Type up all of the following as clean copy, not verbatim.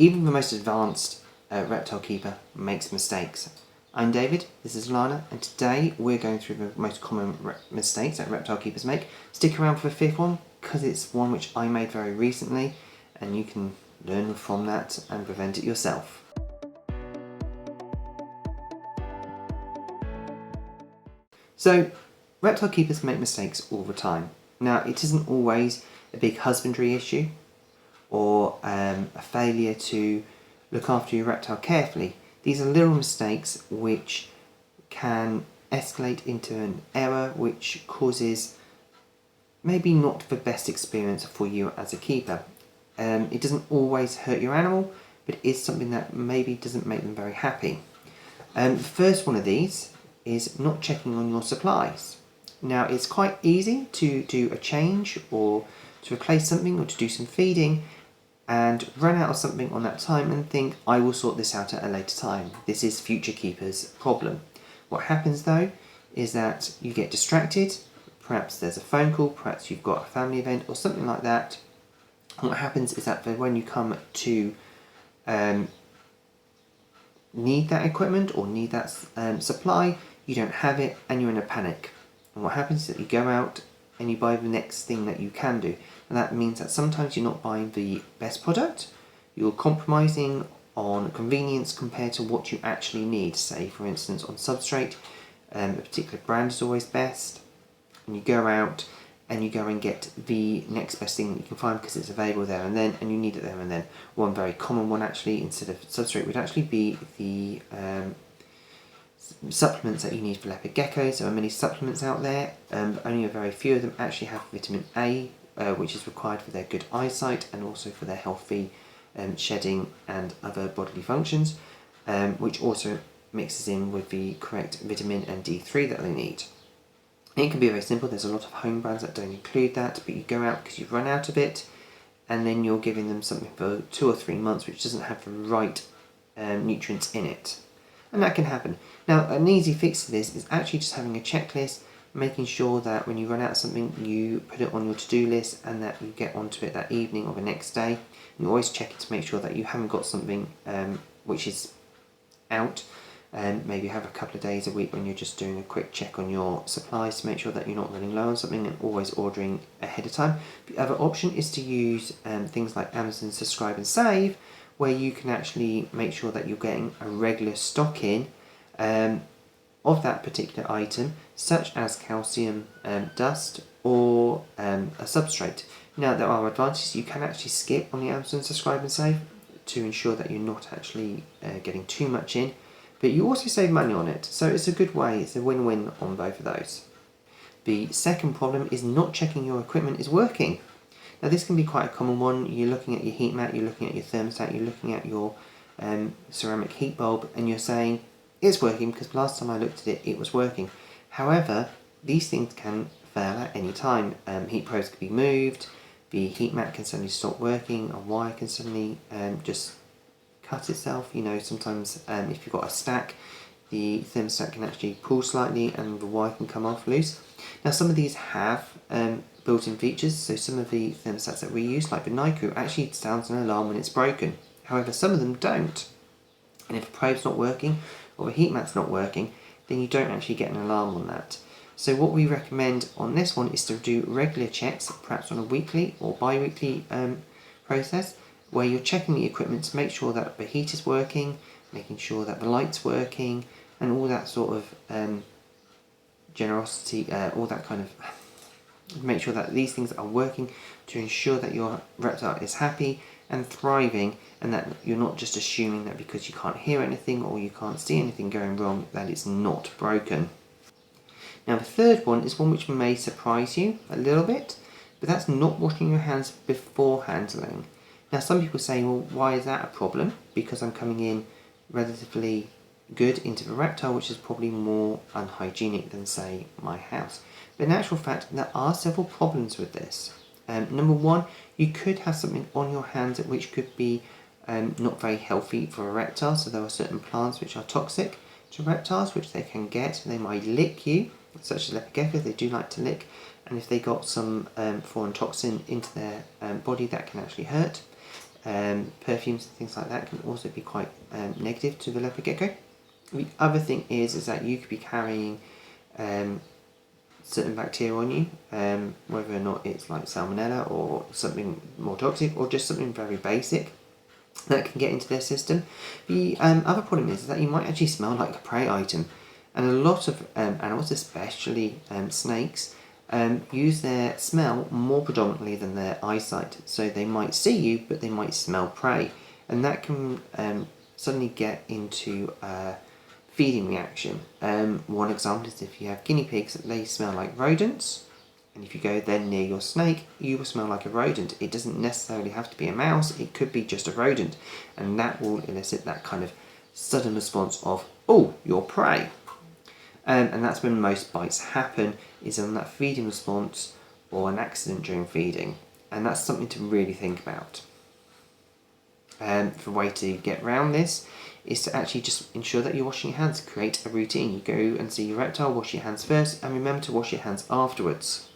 Even the most advanced reptile keeper makes mistakes. I'm David, this is Lana, and today we're going through the most common mistakes that reptile keepers make. Stick around for the fifth one, because it's one which I made very recently, and you can learn from that and prevent it yourself. So, reptile keepers make mistakes all the time. Now, it isn't always a big husbandry issue, or a failure to look after your reptile carefully. These are little mistakes which can escalate into an error which causes maybe not the best experience for you as a keeper. It doesn't always hurt your animal, but it is something that maybe doesn't make them very happy. The first one of these is not checking on your supplies. Now, it's quite easy to do a change or to replace something or to do some feeding and run out of something on that time and think, I will sort this out at a later time. This is future keepers' problem. What happens though is that you get distracted, perhaps there's a phone call, perhaps you've got a family event or something like that. And what happens is that when you come to need that equipment or need that supply, you don't have it and you're in a panic. And what happens is that you go out and you buy the next thing that you can do. And that means that sometimes you're not buying the best product, you're compromising on convenience compared to what you actually need. Say, for instance, on substrate, a particular brand is always best, and you go out and you go and get the next best thing that you can find because it's available there and then, and you need it there and then. One very common one actually, instead of substrate, would actually be the supplements that you need for leopard geckos. There are many supplements out there, but only a very few of them actually have vitamin A, which is required for their good eyesight and also for their healthy shedding and other bodily functions, which also mixes in with the correct vitamin and D3 that they need. It can be very simple. There's a lot of home brands that don't include that, but you go out because you've run out of it and then you're giving them something for 2 or 3 months which doesn't have the right nutrients in it. And that can happen. Now, an easy fix to this is actually just having a checklist, making sure that when you run out of something, you put it on your to-do list and that you get onto it that evening or the next day. And you always check it to make sure that you haven't got something which is out. Maybe have a couple of days a week when you're just doing a quick check on your supplies to make sure that you're not running low on something, and always ordering ahead of time. The other option is to use things like Amazon Subscribe and Save, where you can actually make sure that you're getting a regular stock in of that particular item, such as calcium dust or a substrate. Now, there are advantages. You can actually skip on the Amazon Subscribe and Save to ensure that you're not actually getting too much in, but you also save money on it, so it's a good way. It's a win-win on both of those. The second problem is not checking your equipment is working. Now, this can be quite a common one. You're looking at your heat mat, you're looking at your thermostat, you're looking at your ceramic heat bulb, and you're saying, it's working because last time I looked at it, it was working. However, these things can fail at any time. Heat probes can be moved, the heat mat can suddenly stop working, a wire can suddenly just cut itself. You know, sometimes if you've got a stack, the thermostat can actually pull slightly and the wire can come off loose. Now, some of these have built-in features, so some of the thermostats that we use, like the Naiku, actually sounds an alarm when it's broken. However, some of them don't. And if the probe's not working or the heat mat's not working, then you don't actually get an alarm on that. So what we recommend on this one is to do regular checks, perhaps on a weekly or bi-weekly process, where you're checking the equipment to make sure that the heat is working, making sure that the light's working, and all that sort of generosity, all that kind of, make sure that these things are working to ensure that your reptile is happy and thriving, and that you're not just assuming that because you can't hear anything or you can't see anything going wrong that it's not broken. Now, the third one is one which may surprise you a little bit, but that's not washing your hands before handling. Now, some people say, well, why is that a problem? Because I'm coming in relatively good into the reptile, which is probably more unhygienic than, say, my house. But in actual fact, there are several problems with this. Number one, you could have something on your hands which could be not very healthy for a reptile. So there are certain plants which are toxic to reptiles, which they can get. They might lick you, such as leopard geckos. They do like to lick, and if they got some foreign toxin into their body, that can actually hurt. perfumes and things like that can also be quite negative to the leopard gecko. The other thing is that you could be carrying certain bacteria on you, whether or not it's like salmonella or something more toxic or just something very basic that can get into their system. The other problem is that you might actually smell like a prey item, and a lot of animals, especially snakes, use their smell more predominantly than their eyesight. So they might see you, but they might smell prey, and that can suddenly get into a feeding reaction. One example is if you have guinea pigs, they smell like rodents, and if you go then near your snake, you will smell like a rodent. It doesn't necessarily have to be a mouse, it could be just a rodent, and that will elicit that kind of sudden response of, oh, you're prey. And that's when most bites happen, is on that feeding response or an accident during feeding, and that's something to really think about. The way to get around this is to actually just ensure that you're washing your hands. Create a routine. You go and see your reptile, wash your hands first, and remember to wash your hands afterwards.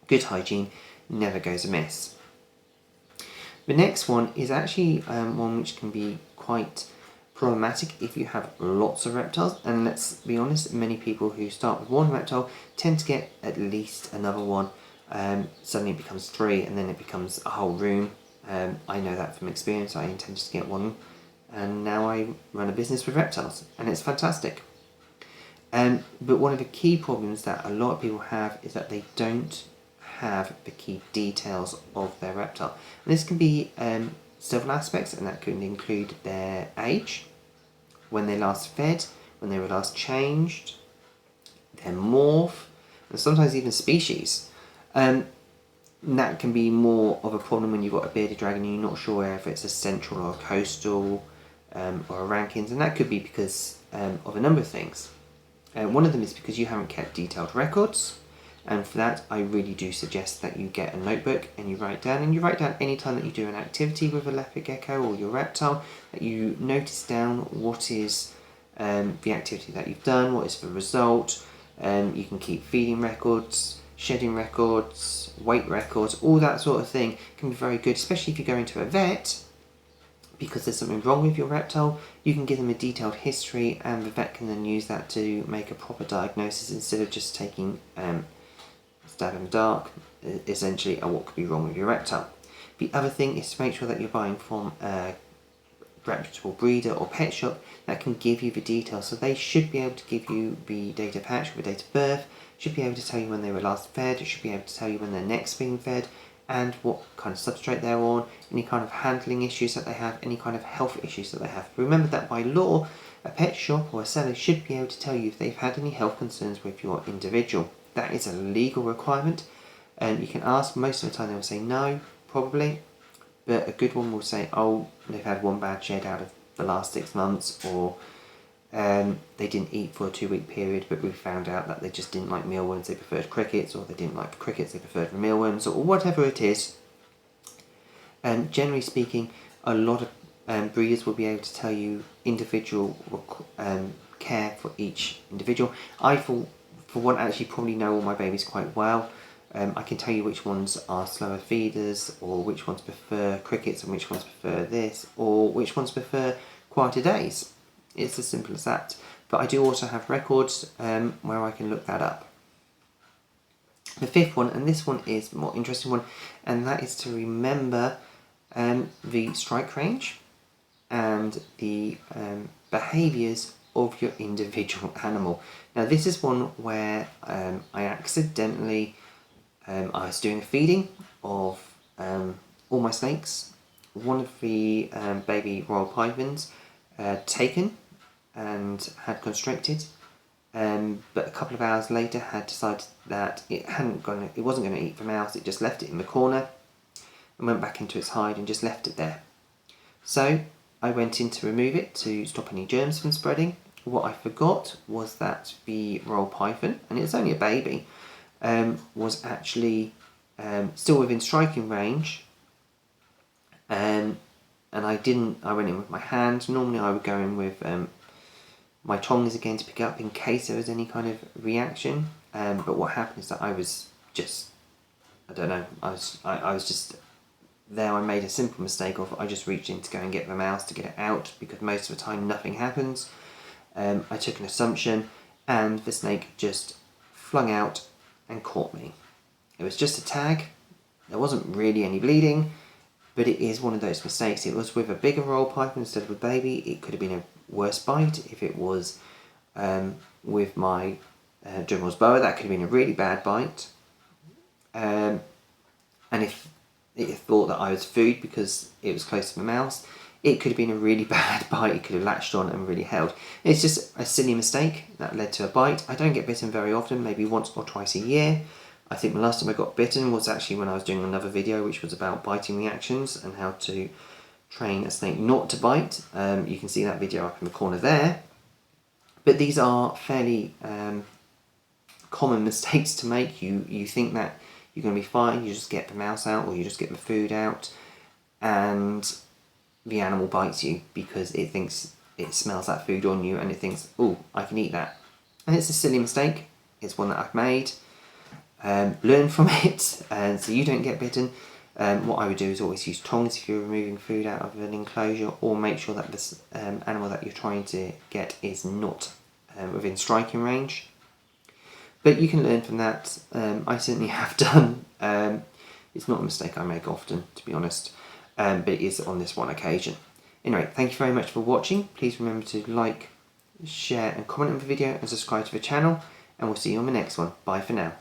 Good hygiene never goes amiss. The next one is actually one which can be quite problematic if you have lots of reptiles, and let's be honest, many people who start with one reptile tend to get at least another one. Suddenly it becomes 3, and then it becomes a whole room. I know that from experience. I intended to get one, and now I run a business with reptiles, and it's fantastic. But one of the key problems that a lot of people have is that they don't have the key details of their reptile. And this can be several aspects, and that could include their age, when they last fed, when they were last changed, their morph, and sometimes even species. That can be more of a problem when you've got a bearded dragon and you're not sure if it's a central or a coastal or a Rankins, and that could be because of a number of things. One of them is because you haven't kept detailed records, and for that I really do suggest that you get a notebook and you write down any time that you do an activity with a leopard gecko or your reptile, that you notice down what is the activity that you've done, what is the result. You can keep feeding records, shedding records, weight records, all that sort of thing can be very good, especially if you go into a vet because there's something wrong with your reptile. You can give them a detailed history, and the vet can then use that to make a proper diagnosis instead of just taking stab in the dark, essentially, what could be wrong with your reptile. The other thing is to make sure that you're buying from a reputable breeder or pet shop that can give you the details. So they should be able to give you the date of hatch with the date of birth, should be able to tell you when they were last fed, should be able to tell you when they're next being fed, and what kind of substrate they're on, any kind of handling issues that they have, any kind of health issues that they have. Remember that by law, a pet shop or a seller should be able to tell you if they've had any health concerns with your individual. That is a legal requirement, and you can ask. Most of the time they will say no, probably, but a good one will say, oh, they've had one bad shed out of the last 6 months, or they didn't eat for a 2-week period, but we found out that they just didn't like mealworms, they preferred crickets, or they didn't like crickets, they preferred the mealworms, or whatever it is. Generally speaking, a lot of breeders will be able to tell you individual care for each individual. I, for one, actually probably know all my babies quite well. I can tell you which ones are slower feeders, or which ones prefer crickets, and which ones prefer this, or which ones prefer quieter days. It's as simple as that. But I do also have records where I can look that up. The 5th one, and this one is the more interesting one, and that is to remember the strike range and the behaviours of your individual animal. Now this is one where I accidentally, I was doing a feeding of all my snakes. One of the baby royal pythons taken and had constricted, but a couple of hours later had decided that it wasn't going to eat the mouse. It just left it in the corner and went back into its hide and just left it there. So I went in to remove it to stop any germs from spreading. What I forgot was that the royal python, and it's only a baby, was actually still within striking range, and I went in with my hand. Normally I would go in with my tongs again to pick up in case there was any kind of reaction, but what happened is that I was just, I don't know, I was just there I made a simple mistake of I just reached in to go and get the mouse to get it out, because most of the time nothing happens. I took an assumption and the snake just flung out and caught me. It was just a tag, there wasn't really any bleeding, but it is one of those mistakes. It was with a bigger roll pipe instead of a baby. It could have been a worse bite. If it was with my Dremels boa, that could have been a really bad bite. And if it thought that I was food because it was close to the mouse, it could have been a really bad bite. It could have latched on and really held. It's just a silly mistake that led to a bite. I don't get bitten very often, maybe once or twice a year. I think the last time I got bitten was actually when I was doing another video which was about biting reactions and how to train a snake not to bite. You can see that video up in the corner there. But these are fairly common mistakes to make. You think that you're going to be fine, you just get the mouse out or you just get the food out and the animal bites you because it thinks it smells that food on you and it thinks, oh, I can eat that. And it's a silly mistake. It's one that I've made. Learn from it and so you don't get bitten. What I would do is always use tongs if you're removing food out of an enclosure, or make sure that this animal that you're trying to get is not within striking range. But you can learn from that. I certainly have done. It's not a mistake I make often, to be honest, but it is on this one occasion. Anyway, thank you very much for watching. Please remember to like, share and comment on the video and subscribe to the channel, and we'll see you on the next one. Bye for now.